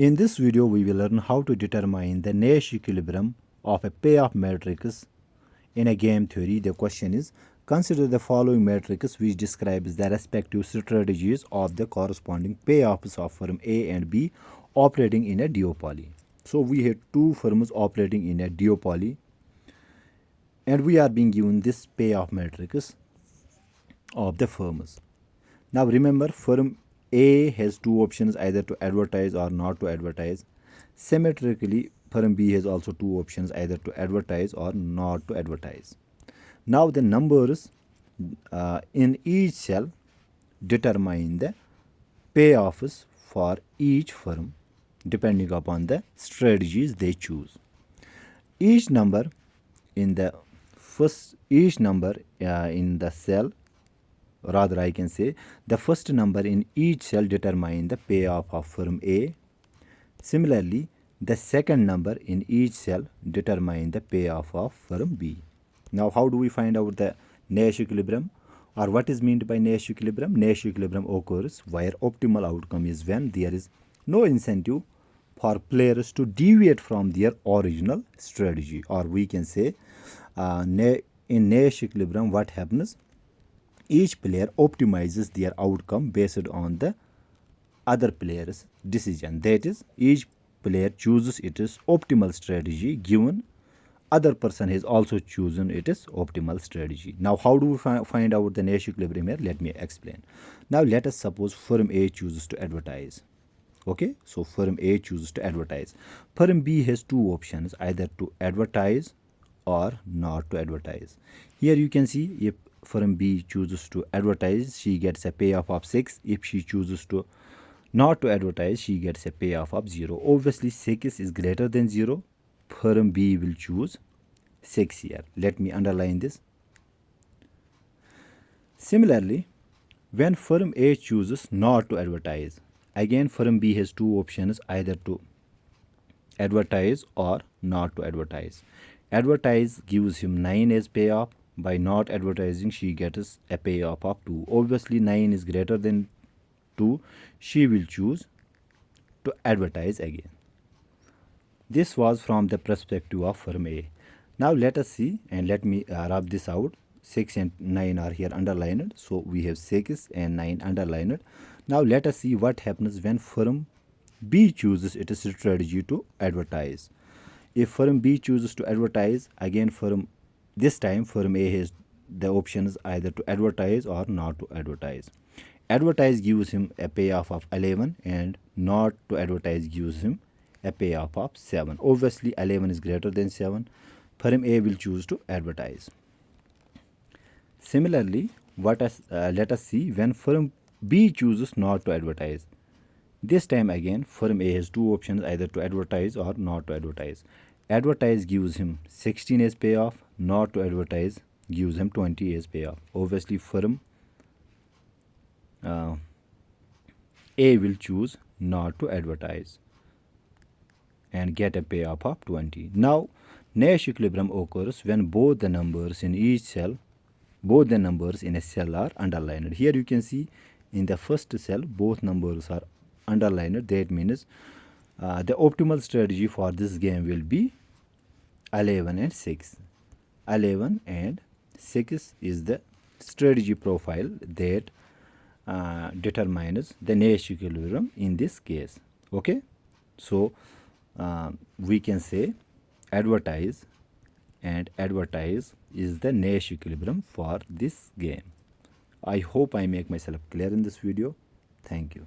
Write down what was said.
In this video, we will learn how to determine the Nash equilibrium of a payoff matrix in a game theory. The question is, consider the following matrix which describes the respective strategies of the corresponding payoffs of firm A and B operating in a duopoly. So we have two firms operating in a duopoly and we are being given this payoff matrix of the firms. Now remember, firm A has two options, either to advertise or not to advertise. Symmetrically, firm B has also two options, either to advertise or not to advertise. Now the numbers in each cell determine the payoffs for each firm depending upon the strategies they choose. Each number in the cell, rather I can say the first number in each cell determine the payoff of firm A. Similarly, the second number in each cell determine the payoff of firm B. Now how do we find out the Nash equilibrium, or what is meant by Nash equilibrium? Nash equilibrium occurs where optimal outcome is when there is no incentive for players to deviate from their original strategy, or we can say in Nash equilibrium what happens, each player optimizes their outcome based on the other player's decision. That is, each player chooses its optimal strategy given other person has also chosen its optimal strategy. Now how do we find out the Nash equilibrium here? Let me explain. Now let us suppose firm A chooses to advertise. Okay, so firm A chooses to advertise. Firm B has two options, either to advertise or not to advertise. Here you can see, if firm B chooses to advertise, she gets a payoff of 6. If she chooses to not to advertise, she gets a payoff of 0. Obviously 6 is greater than 0. Firm B will choose 6 here. Let me underline this. Similarly, when firm A chooses not to advertise, again firm B has two options, either to advertise or not to advertise. Advertise gives him 9 as payoff. By not advertising, she gets a payoff of 2. Obviously 9 is greater than 2. She will choose to advertise again. This was from the perspective of firm A. Now let us see, and let me rub this out. 6 and 9 are here underlined, so we have 6 and 9 underlined. Now let us see what happens when firm B chooses its strategy to advertise. If firm B chooses to advertise, again this time firm A has the options either to advertise or not to advertise. Advertise gives him a payoff of 11 and not to advertise gives him a payoff of 7. Obviously 11 is greater than 7. Firm A will choose to advertise. Similarly, let us see when firm B chooses not to advertise. This time again firm A has two options, either to advertise or not to advertise. Advertise gives him 16 as payoff, not to advertise gives him 20 as payoff. Obviously firm A will choose not to advertise and get a payoff of 20. Now Nash equilibrium occurs when both the numbers in a cell are underlined. Here you can see in the first cell both numbers are underlined. That means the optimal strategy for this game will be 11 and 6. 11 and 6 is the strategy profile that determines the Nash equilibrium in this case. Okay, so we can say advertise, and advertise is the Nash equilibrium for this game. I hope I make myself clear in this video. Thank you.